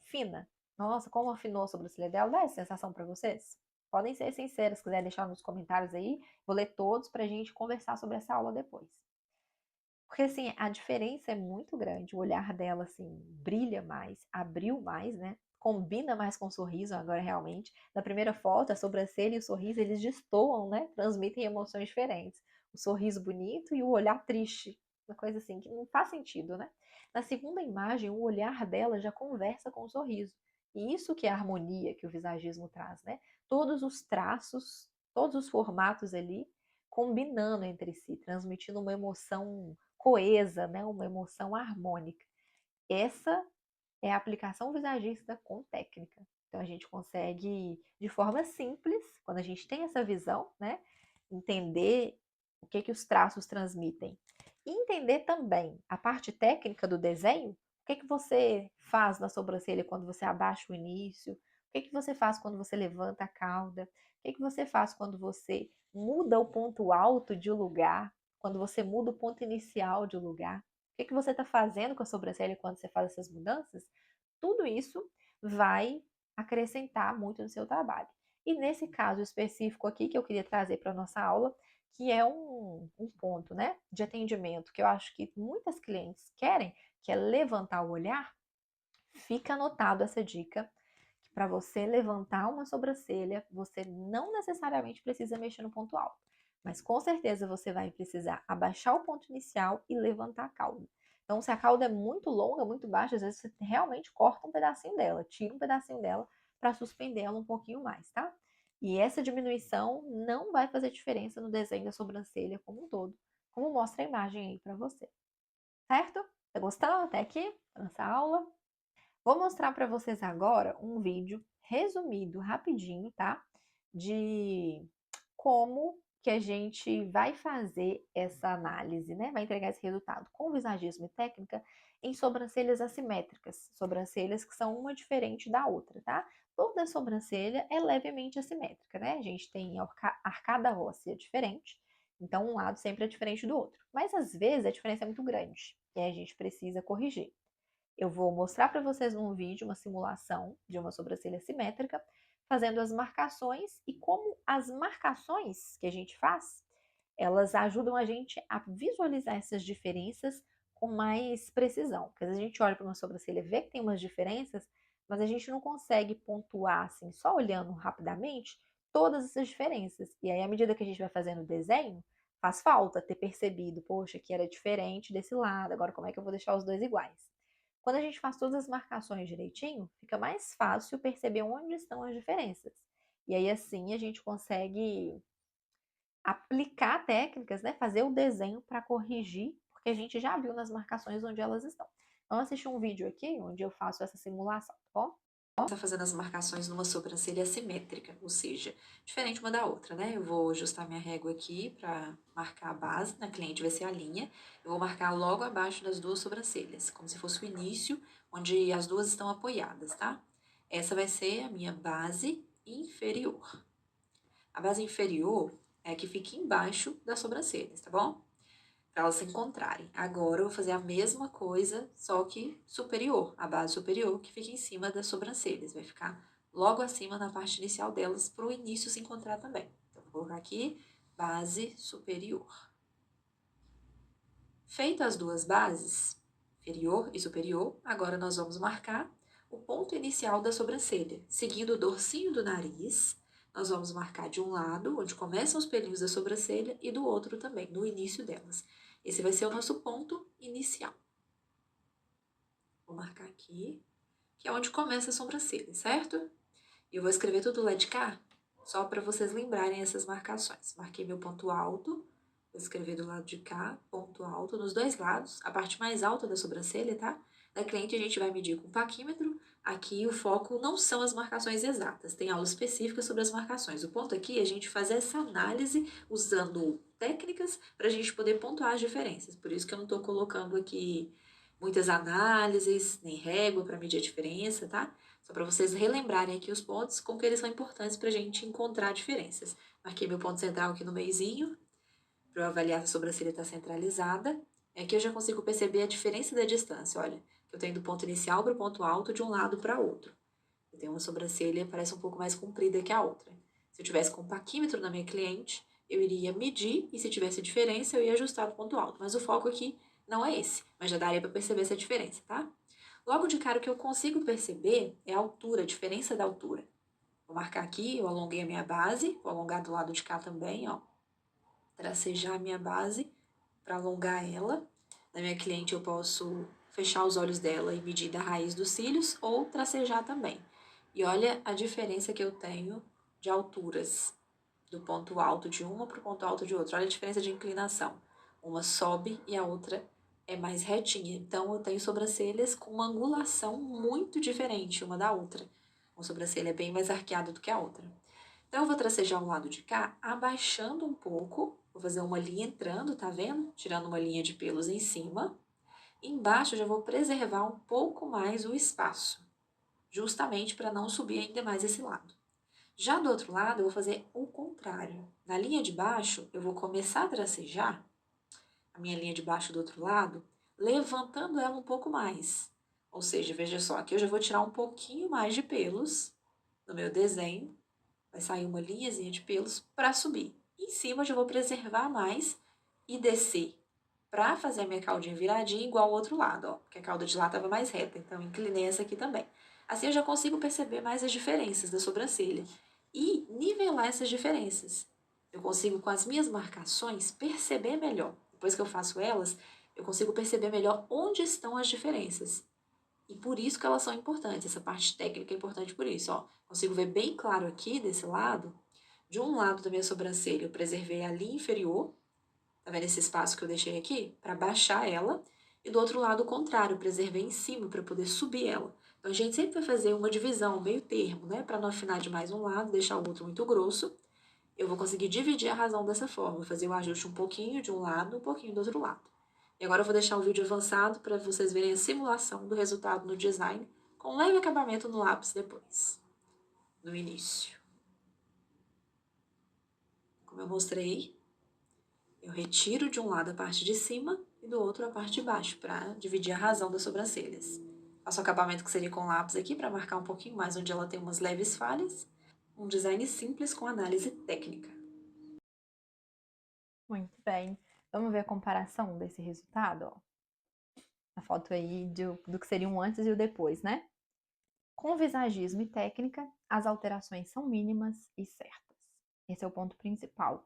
fina. Nossa, como afinou a sobrancelha dela. Dá essa sensação para vocês? Podem ser sinceros, se quiser deixar nos comentários aí. Vou ler todos pra gente conversar sobre essa aula depois. Porque assim, a diferença é muito grande. O olhar dela, assim, brilha mais, abriu mais, né? Combina mais com o sorriso agora realmente. Na primeira foto, a sobrancelha e o sorriso, eles destoam, né? Transmitem emoções diferentes. O sorriso bonito e o olhar triste. Uma coisa assim que não faz sentido, né? Na segunda imagem, o olhar dela já conversa com o sorriso. E isso que é a harmonia que o visagismo traz, né? Todos os traços, todos os formatos ali combinando entre si, transmitindo uma emoção coesa, né? Uma emoção harmônica. Essa é a aplicação visagista com técnica. Então a gente consegue, de forma simples, quando a gente tem essa visão, né? Entender o que os traços transmitem. E entender também a parte técnica do desenho. O que você faz na sobrancelha quando você abaixa o início? O que você faz quando você levanta a cauda? O que você faz quando você muda o ponto alto de um lugar? Quando você muda o ponto inicial de um lugar? O que você está fazendo com a sobrancelha quando você faz essas mudanças? Tudo isso vai acrescentar muito no seu trabalho. E nesse caso específico aqui que eu queria trazer para a nossa aula, que é um ponto, né, de atendimento que eu acho que muitas clientes querem, que é levantar o olhar, fica anotado essa dica, que para você levantar uma sobrancelha, você não necessariamente precisa mexer no ponto alto, mas com certeza você vai precisar abaixar o ponto inicial e levantar a cauda. Então, se a cauda é muito longa, muito baixa, às vezes você realmente corta um pedacinho dela, tira um pedacinho dela para suspender ela um pouquinho mais, tá? E essa diminuição não vai fazer diferença no desenho da sobrancelha como um todo, como mostra a imagem aí para você, certo? Tá gostando até aqui dessa aula? Vou mostrar para vocês agora um vídeo resumido, rapidinho, tá? De como que a gente vai fazer essa análise, né? Vai entregar esse resultado com visagismo e técnica em sobrancelhas assimétricas, sobrancelhas que são uma diferente da outra, tá? Toda sobrancelha é levemente assimétrica, né? A gente tem arcada óssea diferente, então um lado sempre é diferente do outro. Mas às vezes a diferença é muito grande e aí a gente precisa corrigir. Eu vou mostrar para vocês num vídeo uma simulação de uma sobrancelha simétrica, fazendo as marcações e como as marcações que a gente faz, elas ajudam a gente a visualizar essas diferenças com mais precisão. Porque às vezes a gente olha para uma sobrancelha e vê que tem umas diferenças, mas a gente não consegue pontuar, assim, só olhando rapidamente, todas essas diferenças. E aí, à medida que a gente vai fazendo o desenho, faz falta ter percebido, poxa, aqui era diferente desse lado, agora como é que eu vou deixar os dois iguais? Quando a gente faz todas as marcações direitinho, fica mais fácil perceber onde estão as diferenças. E aí, assim, a gente consegue aplicar técnicas, né? Fazer o desenho para corrigir, porque a gente já viu nas marcações onde elas estão. Vamos assistir um vídeo aqui onde eu faço essa simulação, tá bom? Tá fazendo as marcações numa sobrancelha assimétrica, ou seja, diferente uma da outra, né? Eu vou ajustar minha régua aqui para marcar a base, na cliente vai ser a linha. Eu vou marcar logo abaixo das duas sobrancelhas, como se fosse o início, onde as duas estão apoiadas, tá? Essa vai ser a minha base inferior. A base inferior é a que fica embaixo das sobrancelhas, tá bom? Para elas se encontrarem. Agora eu vou fazer a mesma coisa, só que superior, a base superior que fica em cima das sobrancelhas. Vai ficar logo acima na parte inicial delas para o início se encontrar também. Então, vou colocar aqui base superior. Feito as duas bases, inferior e superior, agora nós vamos marcar o ponto inicial da sobrancelha. Seguindo o dorsinho do nariz, nós vamos marcar de um lado, onde começam os pelinhos da sobrancelha, e do outro também, no início delas. Esse vai ser o nosso ponto inicial. Vou marcar aqui, que é onde começa a sobrancelha, certo? E eu vou escrever tudo lá de cá, só para vocês lembrarem essas marcações. Marquei meu ponto alto, vou escrever do lado de cá, ponto alto, nos dois lados, a parte mais alta da sobrancelha, tá? Da cliente a gente vai medir com paquímetro. Aqui o foco não são as marcações exatas, tem aula específica sobre as marcações. O ponto aqui é a gente fazer essa análise usando técnicas para a gente poder pontuar as diferenças. Por isso que eu não estou colocando aqui muitas análises, nem régua para medir a diferença, tá? Só para vocês relembrarem aqui os pontos, como que eles são importantes para a gente encontrar diferenças. Marquei meu ponto central aqui no meizinho, para eu avaliar se a sobrancelha está centralizada. Aqui eu já consigo perceber a diferença da distância, olha. Eu tenho do ponto inicial para o ponto alto de um lado para outro. Eu tenho uma sobrancelha que parece um pouco mais comprida que a outra. Se eu tivesse com um paquímetro na minha cliente, eu iria medir e se tivesse diferença, eu ia ajustar o ponto alto. Mas o foco aqui não é esse, mas já daria para perceber essa diferença, tá? Logo de cara, o que eu consigo perceber é a altura, a diferença da altura. Vou marcar aqui, eu alonguei a minha base, vou alongar do lado de cá também, ó. Tracejar a minha base para alongar ela. Na minha cliente eu posso fechar os olhos dela e medir da raiz dos cílios ou tracejar também. E olha a diferença que eu tenho de alturas, do ponto alto de uma para o ponto alto de outra. Olha a diferença de inclinação. Uma sobe e a outra é mais retinha. Então, eu tenho sobrancelhas com uma angulação muito diferente uma da outra. Uma sobrancelha bem mais arqueada do que a outra. Então, eu vou tracejar um lado de cá, abaixando um pouco. Vou fazer uma linha entrando, tá vendo? Tirando uma linha de pelos em cima. Embaixo, eu já vou preservar um pouco mais o espaço, justamente para não subir ainda mais esse lado. Já do outro lado, eu vou fazer o contrário. Na linha de baixo, eu vou começar a tracejar a minha linha de baixo do outro lado, levantando ela um pouco mais. Ou seja, veja só, aqui eu já vou tirar um pouquinho mais de pelos no meu desenho. Vai sair uma linhazinha de pelos para subir. Em cima, eu já vou preservar mais e descer para fazer a minha caldinha viradinha igual ao outro lado, ó. Porque a cauda de lá estava mais reta, então inclinei essa aqui também. Assim eu já consigo perceber mais as diferenças da sobrancelha e nivelar essas diferenças. Eu consigo, com as minhas marcações, perceber melhor. Depois que eu faço elas, eu consigo perceber melhor onde estão as diferenças. E por isso que elas são importantes. Essa parte técnica é importante por isso, ó. Consigo ver bem claro aqui, desse lado. De um lado da minha sobrancelha, eu preservei a linha inferior. Tá vendo esse espaço que eu deixei aqui? Para baixar ela. E do outro lado, o contrário, eu preservei em cima para poder subir ela. Então, a gente sempre vai fazer uma divisão, um meio termo, né? Para não afinar demais um lado, deixar o outro muito grosso. Eu vou conseguir dividir a razão dessa forma, fazer o ajuste um pouquinho de um lado, um pouquinho do outro lado. E agora eu vou deixar o vídeo avançado para vocês verem a simulação do resultado no design, com leve acabamento no lápis depois, no início. Como eu mostrei, eu retiro de um lado a parte de cima e do outro a parte de baixo, para dividir a razão das sobrancelhas. Faço o acabamento que seria com lápis aqui, para marcar um pouquinho mais onde ela tem umas leves falhas. Um design simples com análise técnica. Muito bem. Vamos ver a comparação desse resultado, ó. A foto aí do que seria um antes e o depois, né? Com visagismo e técnica, as alterações são mínimas e certas. Esse é o ponto principal,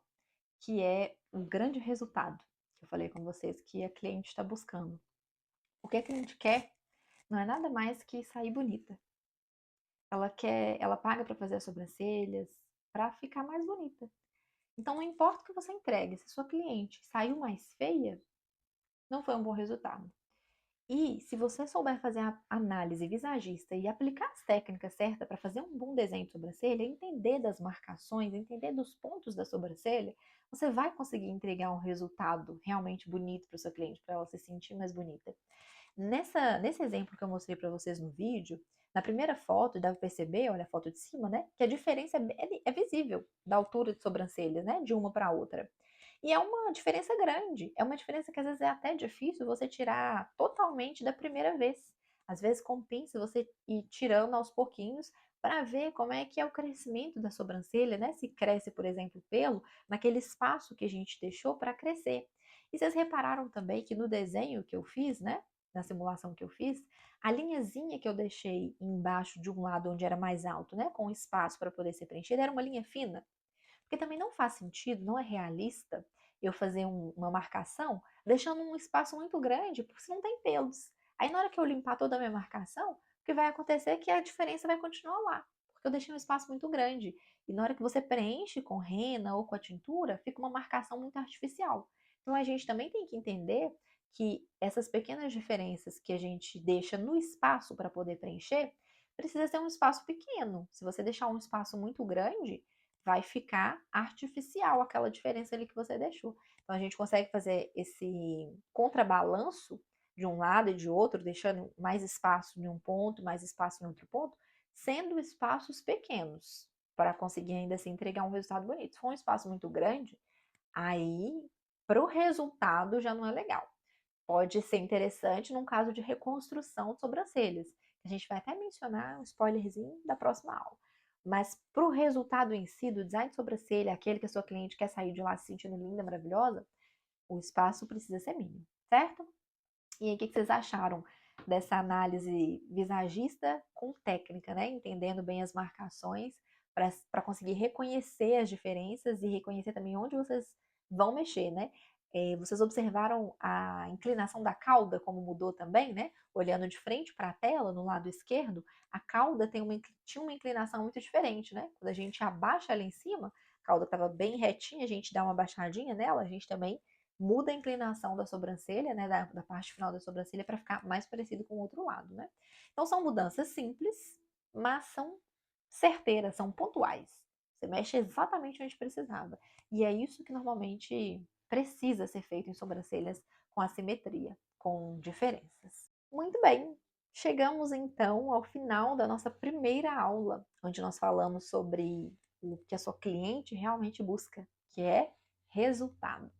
que é o grande resultado que eu falei com vocês que a cliente está buscando. O que a cliente quer não é nada mais que sair bonita. Ela paga para fazer as sobrancelhas, para ficar mais bonita. Então não importa o que você entregue, se sua cliente saiu mais feia, não foi um bom resultado. E se você souber fazer a análise visagista e aplicar as técnicas certas para fazer um bom desenho de sobrancelha, entender das marcações, entender dos pontos da sobrancelha, você vai conseguir entregar um resultado realmente bonito para o seu cliente, para ela se sentir mais bonita. Nesse exemplo que eu mostrei para vocês no vídeo, na primeira foto, dá para perceber, olha a foto de cima, né? Que a diferença é visível da altura de sobrancelhas, né? De uma para outra. E é uma diferença grande. É uma diferença que às vezes é até difícil você tirar totalmente da primeira vez. Às vezes compensa você ir tirando aos pouquinhos para ver como é que é o crescimento da sobrancelha, né? Se cresce, por exemplo, o pelo naquele espaço que a gente deixou para crescer. E vocês repararam também que no desenho que eu fiz, né? Na simulação que eu fiz, a linhazinha que eu deixei embaixo de um lado onde era mais alto, né? Com espaço para poder ser preenchida, era uma linha fina. Porque também não faz sentido, não é realista eu fazer uma marcação deixando um espaço muito grande, porque você não tem pelos. Aí na hora que eu limpar toda a minha marcação, o que vai acontecer é que a diferença vai continuar lá, porque eu deixei um espaço muito grande. E na hora que você preenche com rena ou com a tintura, fica uma marcação muito artificial. Então a gente também tem que entender que essas pequenas diferenças que a gente deixa no espaço para poder preencher, precisa ser um espaço pequeno. Se você deixar um espaço muito grande, vai ficar artificial aquela diferença ali que você deixou. Então a gente consegue fazer esse contrabalanço de um lado e de outro, deixando mais espaço em um ponto, mais espaço em outro ponto, sendo espaços pequenos, para conseguir ainda assim entregar um resultado bonito. Se for um espaço muito grande, aí para o resultado já não é legal. Pode ser interessante num caso de reconstrução de sobrancelhas. A gente vai até mencionar um spoilerzinho da próxima aula. Mas para o resultado em si, do design de sobrancelha, aquele que a sua cliente quer sair de lá se sentindo linda, maravilhosa, o espaço precisa ser mínimo, certo? E aí, o que vocês acharam dessa análise visagista com técnica, né? Entendendo bem as marcações para conseguir reconhecer as diferenças e reconhecer também onde vocês vão mexer, né? Vocês observaram a inclinação da cauda, como mudou também, né? Olhando de frente para a tela, no lado esquerdo, a cauda tinha uma inclinação muito diferente, né? Quando a gente abaixa ela em cima, a cauda estava bem retinha, a gente dá uma baixadinha nela, a gente também muda a inclinação da sobrancelha, né, da parte final da sobrancelha para ficar mais parecido com o outro lado, né? Então são mudanças simples, mas são certeiras, são pontuais. Você mexe exatamente onde precisava. E é isso que normalmente precisa ser feito em sobrancelhas com assimetria, com diferenças. Muito bem, chegamos então ao final da nossa primeira aula, onde nós falamos sobre o que a sua cliente realmente busca, que é resultado.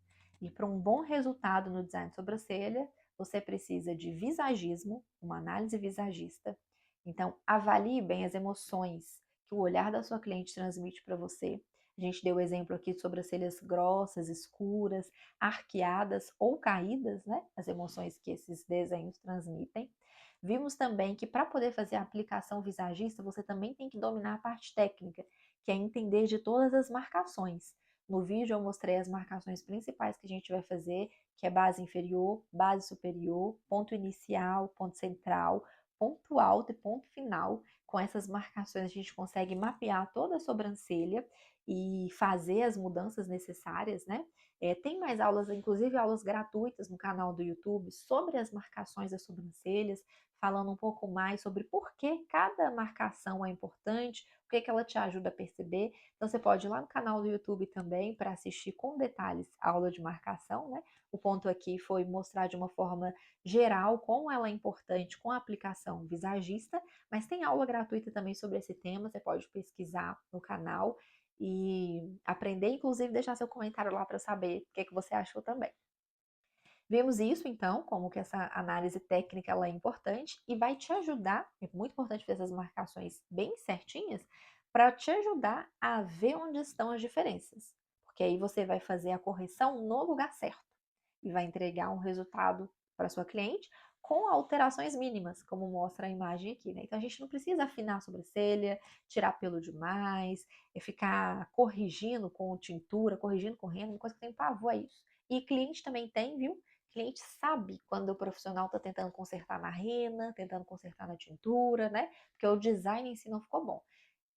E para um bom resultado no design de sobrancelha, você precisa de visagismo, uma análise visagista. Então, avalie bem as emoções que o olhar da sua cliente transmite para você. A gente deu o exemplo aqui de sobrancelhas grossas, escuras, arqueadas ou caídas, né? As emoções que esses desenhos transmitem. Vimos também que para poder fazer a aplicação visagista, você também tem que dominar a parte técnica, que é entender de todas as marcações. No vídeo eu mostrei as marcações principais que a gente vai fazer, que é base inferior, base superior, ponto inicial, ponto central, ponto alto e ponto final. Com essas marcações a gente consegue mapear toda a sobrancelha e fazer as mudanças necessárias, né? Tem mais aulas, inclusive aulas gratuitas no canal do YouTube sobre as marcações das sobrancelhas, falando um pouco mais sobre por que cada marcação é importante, o que ela te ajuda a perceber. Então você pode ir lá no canal do YouTube também para assistir com detalhes a aula de marcação, né? O ponto aqui foi mostrar de uma forma geral como ela é importante com a aplicação visagista, mas tem aula gratuita também sobre esse tema, você pode pesquisar no canal e aprender, inclusive deixar seu comentário lá para saber o que você achou também. Vemos isso então, como que essa análise técnica ela é importante e vai te ajudar, é muito importante fazer essas marcações bem certinhas, para te ajudar a ver onde estão as diferenças. porque aí você vai fazer a correção no lugar certo e vai entregar um resultado para sua cliente com alterações mínimas, como mostra a imagem aqui, né? Então a gente não precisa afinar a sobrancelha, tirar pelo demais, e ficar corrigindo com tintura, corrigindo com rena, uma coisa que tem pavor a isso. E cliente também tem, viu? Cliente sabe quando o profissional está tentando consertar na rena, tentando consertar na tintura, né? Porque o design em si não ficou bom.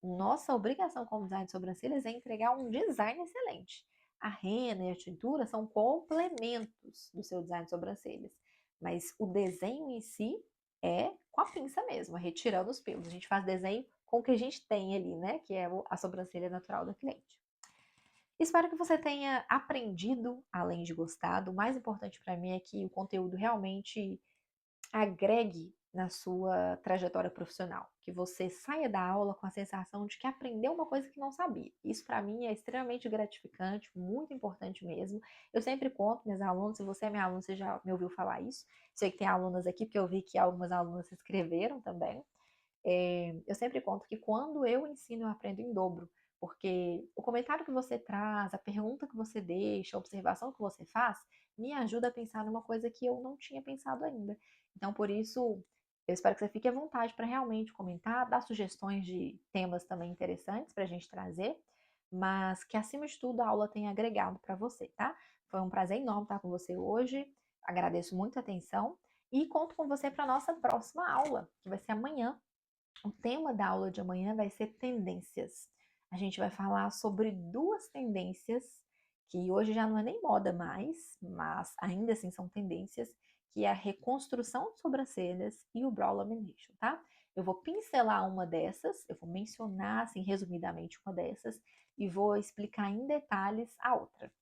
Nossa obrigação como design de sobrancelhas é entregar um design excelente. A rena e a tintura são complementos do seu design de sobrancelhas, mas o desenho em si é com a pinça mesmo, retirando os pelos. A gente faz desenho com o que a gente tem ali, né? Que é a sobrancelha natural da cliente. Espero que você tenha aprendido, além de gostado. O mais importante para mim é que o conteúdo realmente agregue na sua trajetória profissional, que você saia da aula com a sensação de que aprendeu uma coisa que não sabia. Isso para mim é extremamente gratificante, muito importante mesmo. Eu sempre conto minhas alunas, se você é minha aluna, você já me ouviu falar isso. Sei que tem alunas aqui, porque eu vi que algumas alunas se inscreveram também. Eu sempre conto que quando eu ensino, eu aprendo em dobro, porque o comentário que você traz, a pergunta que você deixa, a observação que você faz, me ajuda a pensar numa coisa que eu não tinha pensado ainda. Então, por isso, eu espero que você fique à vontade para realmente comentar, dar sugestões de temas também interessantes para a gente trazer, mas que, acima de tudo, a aula tenha agregado para você, tá? Foi um prazer enorme estar com você hoje, agradeço muito a atenção e conto com você para a nossa próxima aula, que vai ser amanhã. O tema da aula de amanhã vai ser tendências. A gente vai falar sobre duas tendências que hoje já não é nem moda mais, mas ainda assim são tendências, que é a reconstrução de sobrancelhas e o brow lamination, tá? Eu vou pincelar uma dessas, eu vou mencionar assim resumidamente uma dessas e vou explicar em detalhes a outra.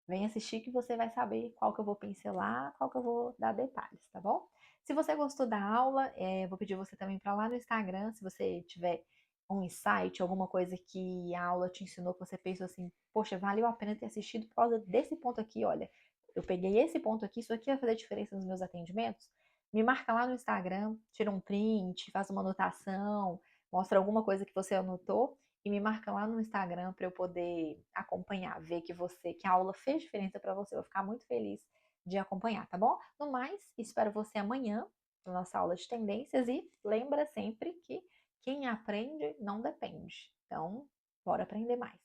Vem assistir que você vai saber qual que eu vou pincelar, qual que eu vou dar detalhes, tá bom? Se você gostou da aula, vou pedir você também para lá no Instagram, se você tiver um insight, alguma coisa que a aula te ensinou, que você pensou assim, poxa, valeu a pena ter assistido por causa desse ponto aqui, olha, eu peguei esse ponto aqui, isso aqui vai fazer diferença nos meus atendimentos. Me marca lá no Instagram, tira um print, faz uma anotação, mostra alguma coisa que você anotou e me marca lá no Instagram para eu poder acompanhar, ver que a aula fez diferença para você. Eu vou ficar muito feliz de acompanhar, tá bom? No mais, espero você amanhã na nossa aula de tendências e lembra sempre que quem aprende não depende. Então, bora aprender mais.